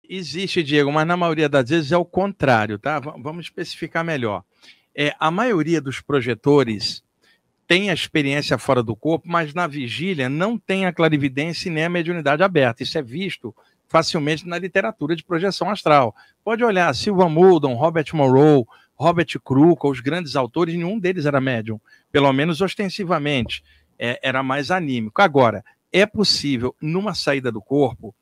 Existe, Diego, mas na maioria das vezes é o contrário, tá? Vamos especificar melhor. A maioria dos projetores tem a experiência fora do corpo, mas na vigília não tem a clarividência e nem a mediunidade aberta. Isso é visto facilmente na literatura de projeção astral. Pode olhar, Sylvan Muldon, Robert Monroe, Robert Kruka, os grandes autores, nenhum deles era médium, pelo menos ostensivamente, era mais anímico. Agora, é possível, numa saída do corpo,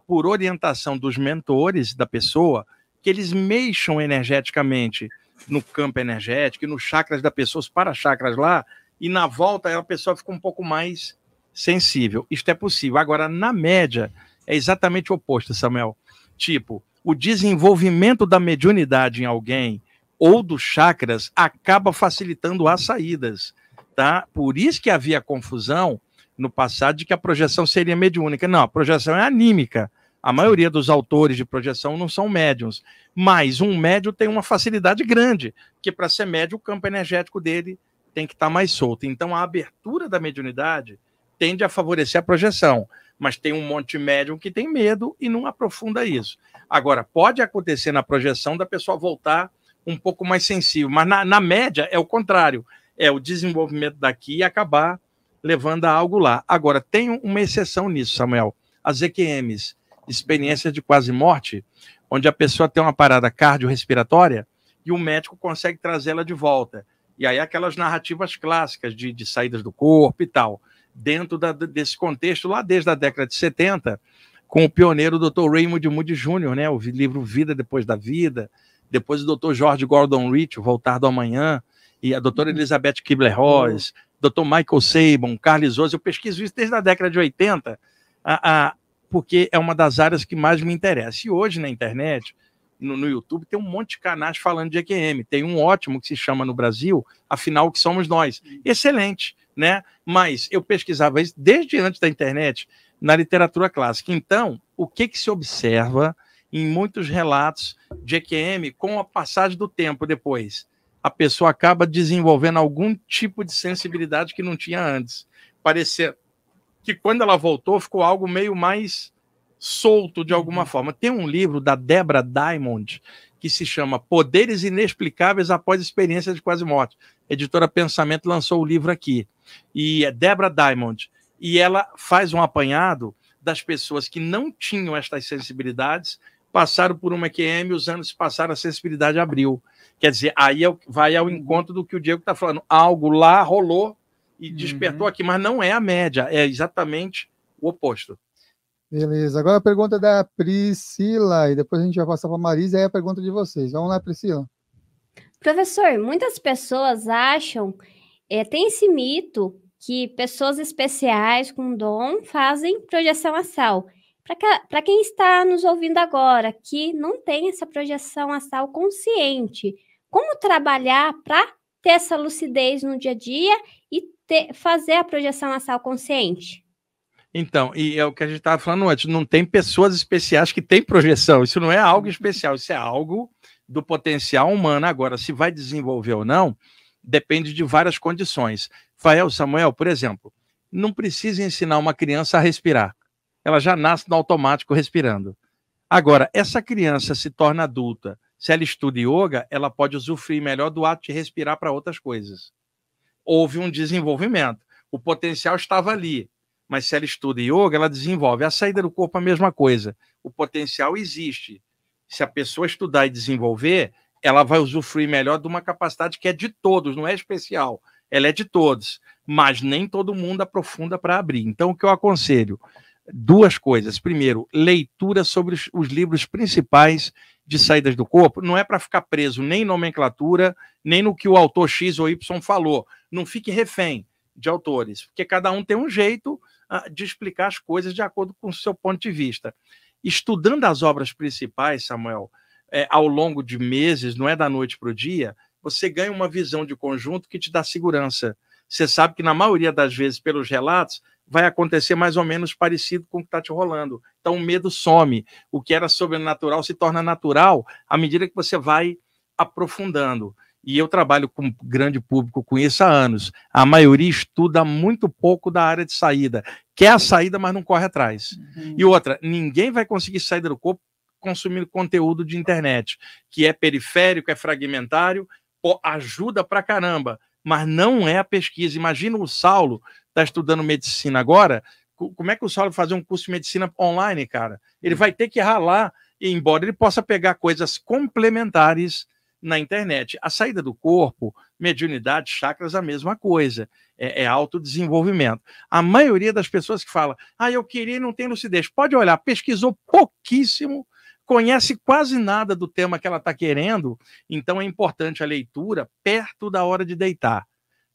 por orientação dos mentores da pessoa, que eles mexam energeticamente no campo energético e nos chakras da pessoa, os para-chakras lá, e na volta a pessoa fica um pouco mais sensível. Isto é possível. Agora, na média, é exatamente o oposto, Samuel. Tipo, o desenvolvimento da mediunidade em alguém ou dos chakras acaba facilitando as saídas, tá? Por isso que havia confusão no passado de que a projeção seria mediúnica. Não, a projeção é anímica. A maioria dos autores de projeção não são médiums, mas um médium tem uma facilidade grande, porque para ser médium o campo energético dele tem que estar mais solto. Então a abertura da mediunidade tende a favorecer a projeção, mas tem um monte de médium que tem medo e não aprofunda isso. Agora, pode acontecer na projeção da pessoa voltar um pouco mais sensível, mas na média é o contrário, é o desenvolvimento daqui e acabar levando a algo lá. Agora, tem uma exceção nisso, Samuel, as EQMs, experiência de quase morte, onde a pessoa tem uma parada cardiorrespiratória e o médico consegue trazê-la de volta. E aí aquelas narrativas clássicas de saídas do corpo e tal, dentro desse contexto, lá desde a década de 70, com o pioneiro Dr. Raymond Moody Jr., né, o livro Vida Depois da Vida, depois o Dr. George Gordon Rich, O Voltar do Amanhã, e a doutora Elizabeth Kubler-Ross, Dr. Michael Sabin, Carlos Oz. Eu pesquiso isso desde a década de 80, porque é uma das áreas que mais me interessa. E hoje na internet, no YouTube, tem um monte de canais falando de EQM. Tem um ótimo que se chama no Brasil, Afinal, o que somos nós? Excelente, né? Mas eu pesquisava isso desde antes da internet, na literatura clássica. Então, o que se observa em muitos relatos de EQM com a passagem do tempo depois? A pessoa acaba desenvolvendo algum tipo de sensibilidade que não tinha antes. Parecia que quando ela voltou, ficou algo meio mais solto de alguma forma. Tem um livro da Deborah Diamond que se chama Poderes Inexplicáveis Após Experiência de Quase Morte. A editora Pensamento lançou o livro aqui. E é Deborah Diamond. E ela faz um apanhado das pessoas que não tinham estas sensibilidades, passaram por uma EQM, os anos passaram, a sensibilidade abriu. Quer dizer, aí vai ao encontro do que o Diego está falando. Algo lá rolou e despertou aqui, mas não é a média, é exatamente o oposto. Beleza, agora a pergunta da Priscila, e depois a gente vai passar para a Marisa, e aí a pergunta de vocês. Vamos lá, Priscila. Professor, muitas pessoas acham, tem esse mito que pessoas especiais com dom fazem projeção astral. Para quem está nos ouvindo agora, que não tem essa projeção astral consciente, como trabalhar para ter essa lucidez no dia a dia e fazer a projeção astral consciente? Então, e é o que a gente estava falando antes, não tem pessoas especiais que têm projeção, isso não é algo especial, isso é algo do potencial humano. Agora, se vai desenvolver ou não, depende de várias condições. Fael, Samuel, por exemplo, não precisa ensinar uma criança a respirar, ela já nasce no automático respirando. Agora, essa criança se torna adulta, se ela estuda yoga, ela pode usufruir melhor do ato de respirar para outras coisas. Houve um desenvolvimento, o potencial estava ali, mas se ela estuda yoga, ela desenvolve. A saída do corpo é a mesma coisa, o potencial existe. Se a pessoa estudar e desenvolver, ela vai usufruir melhor de uma capacidade que é de todos, não é especial, ela é de todos, mas nem todo mundo aprofunda para abrir. Então, o que eu aconselho? Duas coisas. Primeiro, leitura sobre os livros principais de saídas do corpo. Não é para ficar preso nem em nomenclatura, nem no que o autor X ou Y falou. Não fique refém de autores, porque cada um tem um jeito de explicar as coisas de acordo com o seu ponto de vista. Estudando as obras principais, Samuel, ao longo de meses, não é da noite para o dia, você ganha uma visão de conjunto que te dá segurança. Você sabe que, na maioria das vezes, pelos relatos, vai acontecer mais ou menos parecido com o que está te rolando. Então, o medo some. O que era sobrenatural se torna natural à medida que você vai aprofundando. E eu trabalho com um grande público com isso há anos. A maioria estuda muito pouco da área de saída. Quer a saída, mas não corre atrás. E outra, ninguém vai conseguir sair do corpo consumindo conteúdo de internet, que é periférico, é fragmentário, ajuda pra caramba, mas não é a pesquisa. Imagina o Saulo está estudando medicina agora, como é que o Saulo vai fazer um curso de medicina online, cara? Ele vai ter que ralar, embora ele possa pegar coisas complementares na internet. A saída do corpo, mediunidade, chakras, a mesma coisa. É autodesenvolvimento. A maioria das pessoas que fala, eu queria e não tem lucidez. Pode olhar, pesquisou pouquíssimo, conhece quase nada do tema que ela está querendo, então é importante a leitura perto da hora de deitar,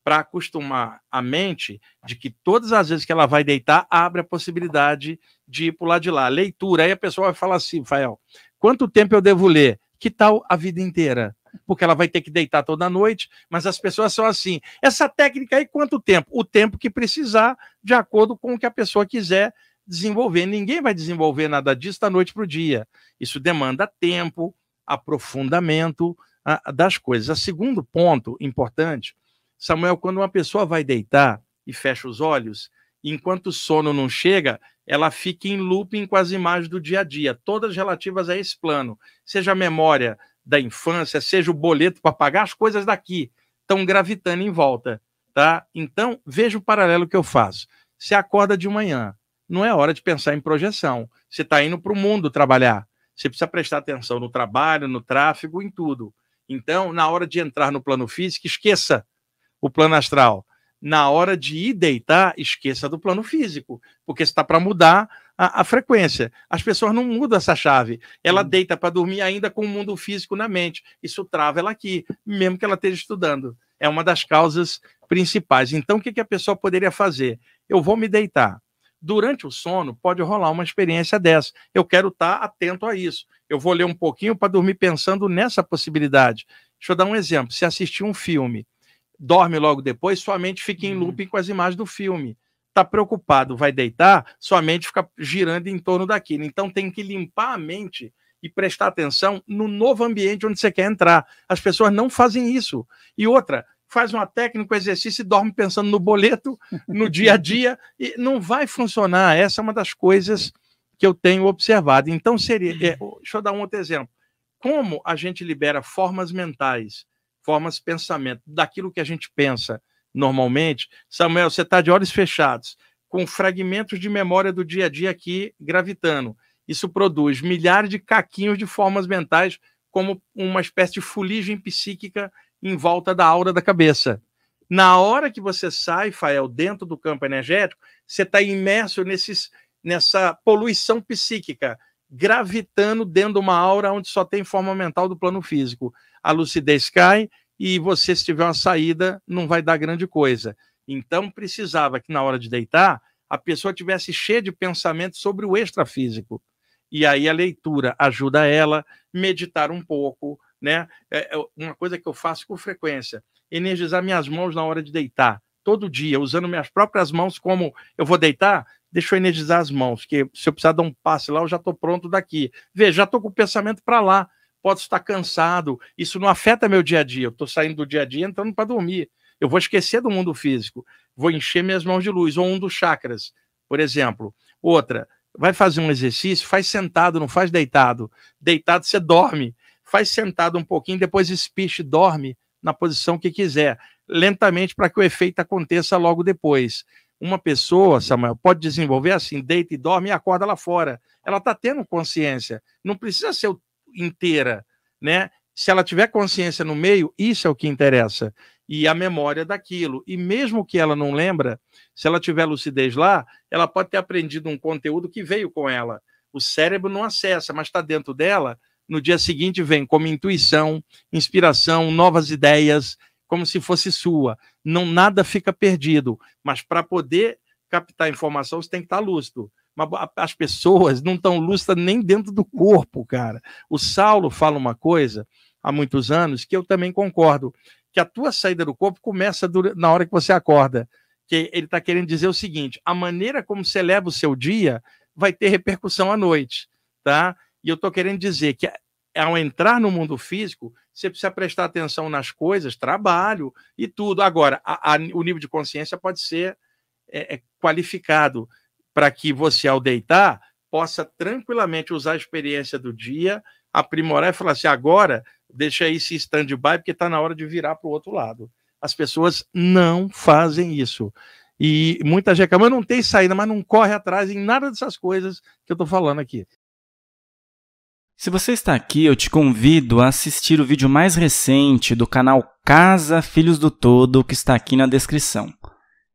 para acostumar a mente de que todas as vezes que ela vai deitar, abre a possibilidade de ir para o lado de lá. Leitura, aí a pessoa vai falar assim, Rafael, quanto tempo eu devo ler? Que tal a vida inteira? Porque ela vai ter que deitar toda noite, mas as pessoas são assim, essa técnica aí, quanto tempo? O tempo que precisar, de acordo com o que a pessoa quiser desenvolver. Ninguém vai desenvolver nada disso da noite para o dia. Isso demanda tempo, aprofundamento das coisas. O segundo ponto importante, Samuel, quando uma pessoa vai deitar e fecha os olhos, enquanto o sono não chega, ela fica em looping com as imagens do dia a dia, todas relativas a esse plano, seja a memória da infância, seja o boleto para pagar, as coisas daqui estão gravitando em volta, tá? Então, veja o paralelo que eu faço. Você acorda de manhã, não é hora de pensar em projeção, você está indo para o mundo trabalhar, você precisa prestar atenção no trabalho, no tráfego, em tudo. Então, na hora de entrar no plano físico, esqueça o plano astral. Na hora de ir deitar, esqueça do plano físico, porque está para mudar a frequência. As pessoas não mudam essa chave. Ela deita para dormir ainda com o mundo físico na mente. Isso trava ela aqui, mesmo que ela esteja estudando. É uma das causas principais. Então, o que a pessoa poderia fazer? Eu vou me deitar. Durante o sono, pode rolar uma experiência dessa. Eu quero estar atento a isso. Eu vou ler um pouquinho para dormir pensando nessa possibilidade. Deixa eu dar um exemplo. Se assistir um filme, dorme logo depois, sua mente fica em looping com as imagens do filme. Está preocupado, vai deitar, sua mente fica girando em torno daquilo. Então tem que limpar a mente e prestar atenção no novo ambiente onde você quer entrar. As pessoas não fazem isso. E outra, faz uma técnica, um exercício e dorme pensando no boleto, no dia a dia, e não vai funcionar. Essa é uma das coisas que eu tenho observado. Então seria... deixa eu dar um outro exemplo. Como a gente libera formas mentais, formas de pensamento, daquilo que a gente pensa normalmente. Samuel, você está de olhos fechados, com fragmentos de memória do dia a dia aqui gravitando. Isso produz milhares de caquinhos de formas mentais, como uma espécie de fuligem psíquica em volta da aura da cabeça. Na hora que você sai, Fael, dentro do campo energético, você está imerso nessa poluição psíquica, gravitando dentro de uma aura onde só tem forma mental do plano físico. A lucidez cai e você, se tiver uma saída, não vai dar grande coisa. Então, precisava que na hora de deitar, a pessoa tivesse cheia de pensamentos sobre o extrafísico. E aí a leitura ajuda ela, meditar um pouco, né? Uma coisa que eu faço com frequência, energizar minhas mãos na hora de deitar, todo dia, usando minhas próprias mãos como eu vou deitar, deixa eu energizar as mãos, porque se eu precisar dar um passe lá, eu já estou pronto daqui. Veja, já estou com o pensamento para lá, posso estar cansado, isso não afeta meu dia a dia, eu estou saindo do dia a dia entrando para dormir, eu vou esquecer do mundo físico, vou encher minhas mãos de luz, ou um dos chakras, por exemplo. Outra, vai fazer um exercício, faz sentado, não faz deitado. Deitado você dorme, faz sentado um pouquinho, depois espiche, dorme na posição que quiser, lentamente para que o efeito aconteça logo depois. Uma pessoa, Samuel, pode desenvolver assim, deita e dorme e acorda lá fora. Ela está tendo consciência, não precisa ser inteira, né? Se ela tiver consciência no meio, isso é o que interessa. E a memória daquilo. E mesmo que ela não lembra, se ela tiver lucidez lá, ela pode ter aprendido um conteúdo que veio com ela. O cérebro não acessa, mas está dentro dela. No dia seguinte vem como intuição, inspiração, novas ideias, como se fosse sua. Não, nada fica perdido. Mas para poder captar informação, você tem que estar lúcido. Mas as pessoas não estão lúcidas nem dentro do corpo, cara. O Saulo fala uma coisa há muitos anos que eu também concordo, que a tua saída do corpo começa na hora que você acorda. Que ele está querendo dizer o seguinte, a maneira como você leva o seu dia vai ter repercussão à noite, tá? E eu estou querendo dizer que ao entrar no mundo físico, você precisa prestar atenção nas coisas, trabalho e tudo. Agora, o nível de consciência pode ser qualificado para que você, ao deitar, possa tranquilamente usar a experiência do dia, aprimorar e falar assim, agora deixa isso em stand-by porque está na hora de virar para o outro lado. As pessoas não fazem isso. E muita gente reclama, não tem saída, mas não corre atrás em nada dessas coisas que eu estou falando aqui. Se você está aqui, eu te convido a assistir o vídeo mais recente do canal Casa Filhos do Todo, que está aqui na descrição.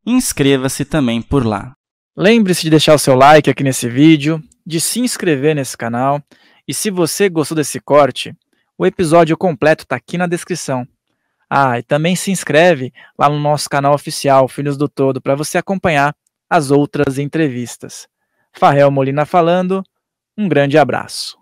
Inscreva-se também por lá. Lembre-se de deixar o seu like aqui nesse vídeo, de se inscrever nesse canal, e se você gostou desse corte, o episódio completo está aqui na descrição. Ah, e também se inscreve lá no nosso canal oficial, Filhos do Todo, para você acompanhar as outras entrevistas. Farrell Molina falando, um grande abraço.